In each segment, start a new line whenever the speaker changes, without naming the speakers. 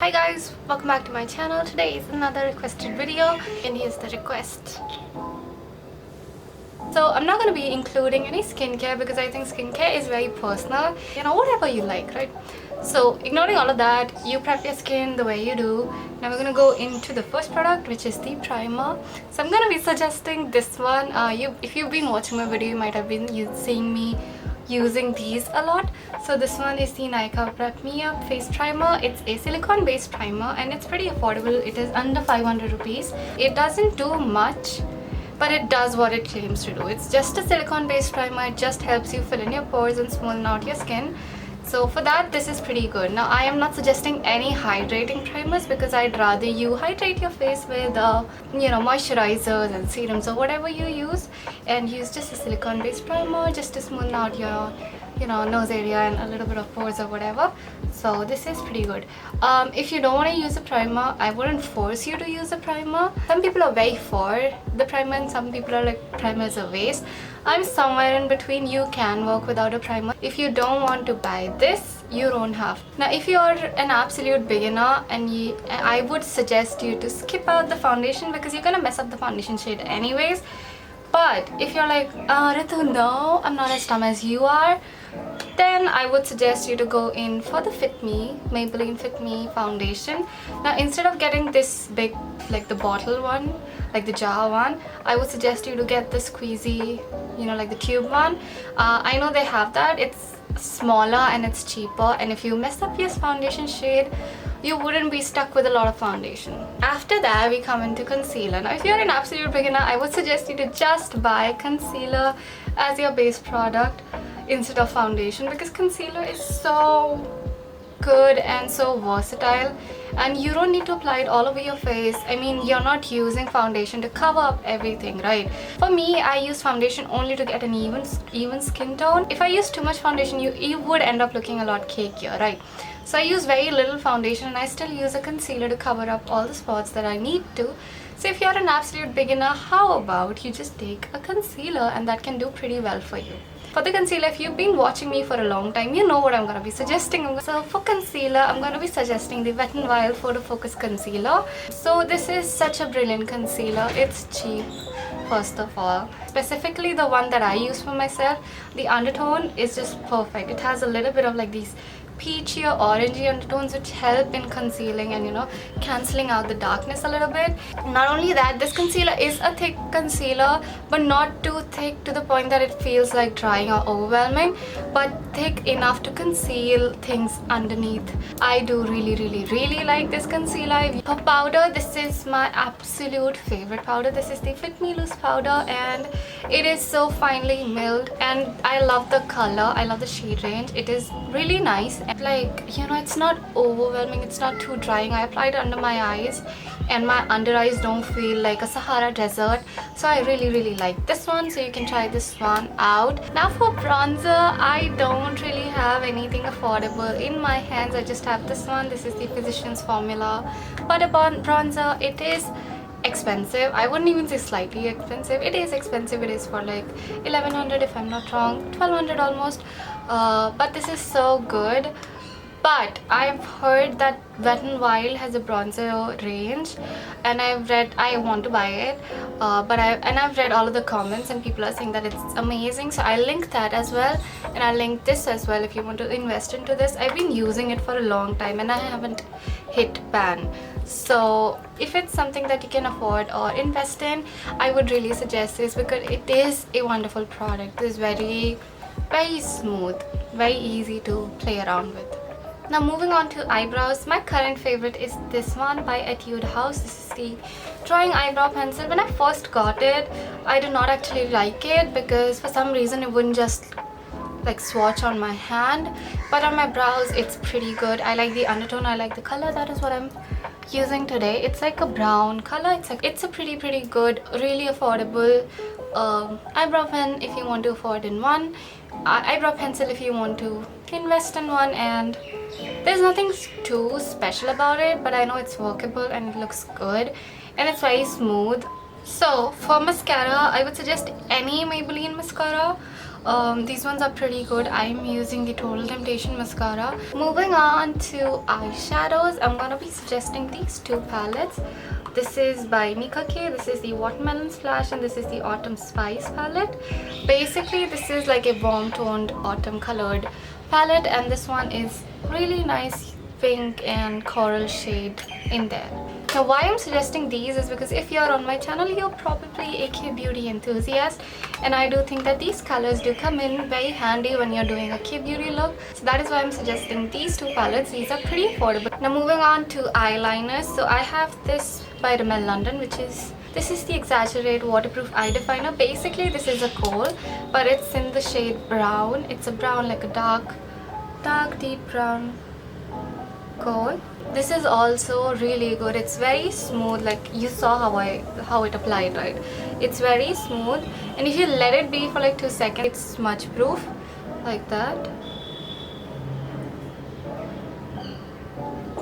Hi guys, welcome back to my channel. Today is another requested video and here's the request. So I'm not going to be including any skincare because I think skincare is very personal. Whatever you like, right? So ignoring all of that, you prep your skin the way you do. Now we're going to go into the first product, which is the primer. So I'm going to be suggesting this one. If you've been watching my video, you might have been seeing me using these a lot. So this one is the Nykaa Prep Me Up face primer. It's a silicone based primer and it's pretty affordable. It is under 500 rupees. It doesn't do much, but it does what it claims to do. It's just a silicone based primer. It just helps you fill in your pores and smoothen out your skin. So for that, this is pretty good. Now I am not suggesting any hydrating primers because I'd rather you hydrate your face with moisturizers and serums or whatever you use, and use just a silicone based primer just to smoothen out your nose area and a little bit of pores or whatever. So this is pretty good. If you don't want to use a primer, I wouldn't force you to use a primer. Some people are very for the primer and some people are like, primer is a waste. I'm somewhere in between. You can work without a primer. If you don't want to buy this, you don't have. Now if you're an absolute beginner, and I would suggest you to skip out the foundation because you're gonna mess up the foundation shade anyways. But if you're like, Ritu, no, I'm not as dumb as you are, then I would suggest you to go in for the Fit Me, Maybelline Fit Me foundation. Now instead of getting this big, like the bottle one, like the jar one, I would suggest you to get the squeezy, like the tube one. I know they have that. It's smaller and it's cheaper, and if you mess up your foundation shade, you wouldn't be stuck with a lot of foundation. After that, we come into concealer. Now if you're an absolute beginner, I would suggest you to just buy concealer as your base product instead of foundation, because concealer is so good and so versatile, and you don't need to apply it all over your face. I mean, you're not using foundation to cover up everything, right? For me, I use foundation only to get an even skin tone. If I use too much foundation, you would end up looking a lot cakier, right? So I use very little foundation and I still use a concealer to cover up all the spots that I need to. So if you're an absolute beginner, how about you just take a concealer, and that can do pretty well for you. For the concealer, if you've been watching me for a long time, you know what I'm going to be suggesting. So for concealer, I'm going to be suggesting the Wet n Wild Photo Focus Concealer. So this is such a brilliant concealer. It's cheap, first of all. Specifically the one that I use for myself, the undertone is just perfect. It has a little bit of like these peachy or orangey undertones which help in concealing and cancelling out the darkness a little bit. Not only that, this concealer is a thick concealer, but not too thick to the point that it feels like drying or overwhelming, but thick enough to conceal things underneath. I do really like this concealer. For powder, this is my absolute favorite powder. This is the Fit Me Loose powder, and it is so finely milled, and I love the color. I love the shade range. It is really nice. Like, it's not overwhelming, it's not too drying. I applied it under my eyes and my under eyes don't feel like a Sahara desert. So I really like this one, so you can try this one out. Now for bronzer, I don't really have anything affordable in my hands. I just have this one. This is the Physicians Formula Butter Bronzer. It is expensive. I wouldn't even say slightly expensive. It is expensive. It is for like 1100 if I'm not wrong, 1200 almost. But this is so good. But I've heard that Wet n Wild has a bronzer range, and I want to buy it, I've read all of the comments and people are saying that it's amazing. So I'll link that as well, and I'll link this as well if you want to invest into this. I've been using it for a long time and I haven't hit ban. So if it's something that you can afford or invest in, I would really suggest this because it is a wonderful product. It's very smooth, very easy to play around with. Now moving on to eyebrows, my current favorite is this one by Etude House. This is the drawing eyebrow pencil. When I first got it, I did not actually like it because for some reason it wouldn't just like swatch on my hand, but on my brows it's pretty good. I like the undertone, I like the color. That is what I'm using today. It's like a brown color. It's a pretty good, really affordable eyebrow pen if you want to afford in one, eyebrow pencil if you want to invest in one, and there's nothing too special about it, but I know it's workable and it looks good and it's very smooth. So for mascara, I would suggest any Maybelline mascara These ones are pretty good. I'm using the Total Temptation mascara. Moving on to eyeshadows, I'm gonna be suggesting these two palettes. This is by Nicka K. This is the Watermelon Splash and this is the Autumn Spice palette. Basically, this is like a warm toned autumn colored palette, and this one is really nice pink and coral shade in there. Now why I'm suggesting these is because if you're on my channel, you're probably a K-beauty enthusiast, and I do think that these colors do come in very handy when you're doing a K-beauty look. So that is why I'm suggesting these two palettes. These are pretty affordable. Now moving on to eyeliners. So I have this by Rimmel London, this is the Exaggerate Waterproof Eye Definer. Basically this is a kohl, but it's in the shade brown. It's a brown, like a dark deep brown kohl. This is also really good. It's very smooth, like you saw how it applied, right? It's very smooth, and if you let it be for like 2 seconds, it's smudge proof like that.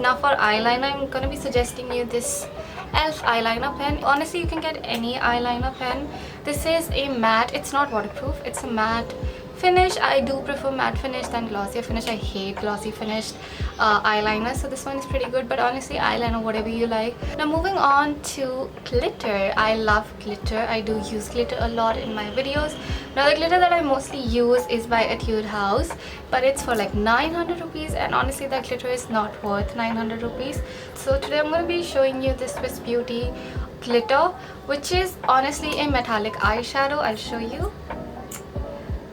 Now for eyeliner, I'm gonna be suggesting you this e.l.f. eyeliner pen. Honestly, you can get any eyeliner pen. This is a matte. It's not waterproof. It's a matte finish. I do prefer matte finish than glossy finish. I hate glossy finished eyeliner, so this one is pretty good. But honestly, eyeliner, whatever you like. Now moving on to glitter. I love glitter. I do use glitter a lot in my videos. Now the glitter that I mostly use is by Etude House, but it's for like 900 rupees, and honestly that glitter is not worth 900 rupees. So today I'm going to be showing you this Swiss Beauty glitter, which is honestly a metallic eyeshadow. I'll show you.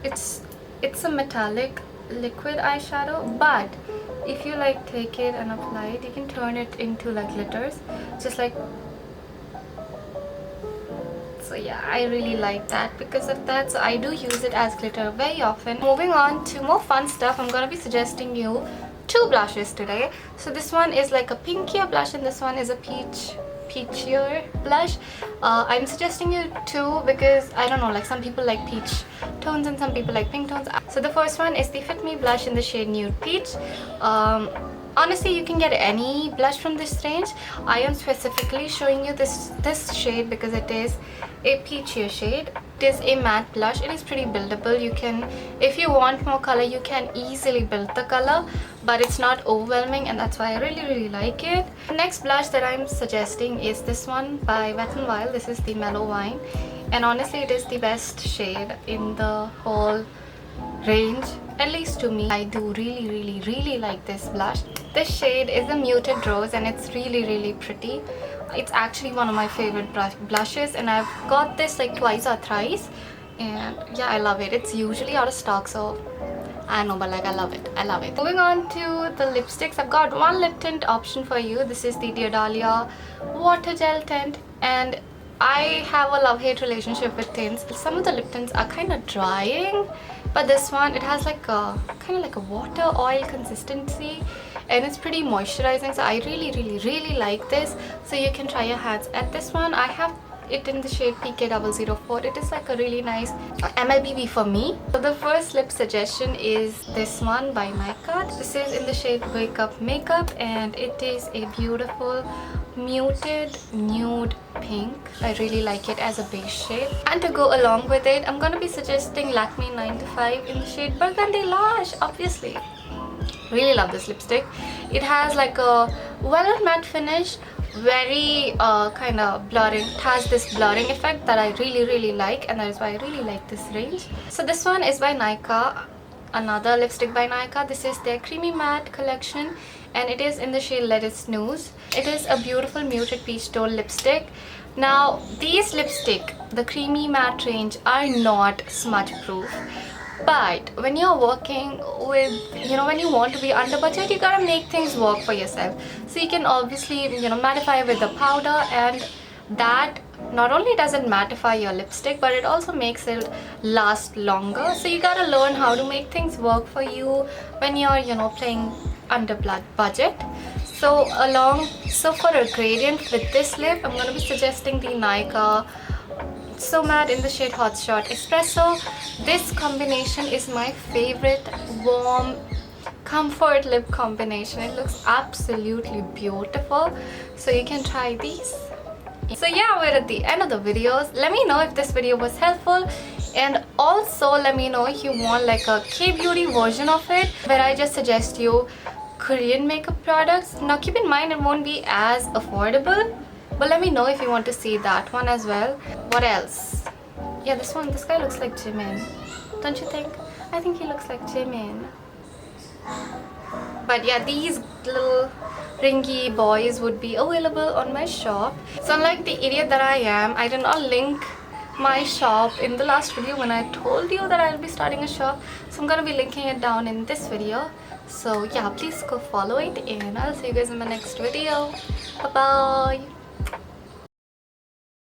It's a metallic liquid eyeshadow, but if you like take it and apply it, you can turn it into like glitters, just like so. Yeah, I really like that because of that, so I do use it as glitter very often. Moving on to more fun stuff, I'm gonna be suggesting you two blushes today. So this one is like a pinkier blush and this one is a peachier blush. I'm suggesting you two because I don't know, like some people like peach tones and some people like pink tones. So the first one is the Fit Me blush in the shade Nude Peach. Honestly, you can get any blush from this range. I am specifically showing you this shade because it is a peachier shade. It is a matte blush. It is pretty buildable. You can, if you want more color, you can easily build the color, but it's not overwhelming, and that's why I really like it. The next blush that I'm suggesting is this one by Wet n Wild. This is the Mellow Wine, and honestly it is the best shade in the whole range, at least to me. I do really like this blush. This shade is a muted rose and it's really pretty. It's actually one of my favorite blushes, and I've got this like twice or thrice, and yeah, I love it. It's usually out of stock, so I know, but like I love it. Moving on to the lipsticks, I've got one lip tint option for you. This is the Dear Dahlia Water Gel Tint, and I have a love-hate relationship with tints. Some of the lip tints are kind of drying, but this one, it has like a kind of like a water oil consistency, and it's pretty moisturizing, so I really like this. So you can try your hands at this one. I have it in the shade PK004. It is like a really nice MLBB for me. So the first lip suggestion is this one by Nykaa. This is in the shade Wake Up Makeup, and it is a beautiful muted nude pink. I really like it as a base shade. And to go along with it, I'm gonna be suggesting Lakme 9 to 5 in the shade Burgundy Lash, obviously. Really love this lipstick. It has like a velvet matte finish, very kind of blurring. It has this blurring effect that I really like, and that is why I really like this range. So this one is by Nykaa, another lipstick by Nykaa. This is their Creamy Matte collection, and it is in the shade Let It Snooze. It is a beautiful muted peach tone lipstick. Now these lipstick, the Creamy Matte range, are not smudge proof, but when you're working with, you know, when you want to be under budget, you gotta make things work for yourself. So you can obviously, you know, mattify with the powder, and that not only does it mattify your lipstick, but it also makes it last longer. So you gotta learn how to make things work for you when you're, you know, playing under budget. So for a gradient with this lip, I'm gonna be suggesting the Nykaa So Matte in the shade Hot Shot Espresso. This combination is my favorite warm comfort lip combination. It looks absolutely beautiful, so you can try these. So yeah, we're at the end of the videos. Let me know if this video was helpful. And also let me know if you want like a K-beauty version of it, where I just suggest you Korean makeup products. Now keep in mind it won't be as affordable, but let me know if you want to see that one as well. What else? Yeah, this guy looks like Jimin, don't you think? I think he looks like Jimin. But yeah, these little ringy boys would be available on my shop. So unlike the idiot that I am, I did not link my shop in the last video when I told you that I'll be starting a shop. So I'm gonna be linking it down in this video. So yeah, please go follow it, and I'll see you guys in the next video. Bye bye.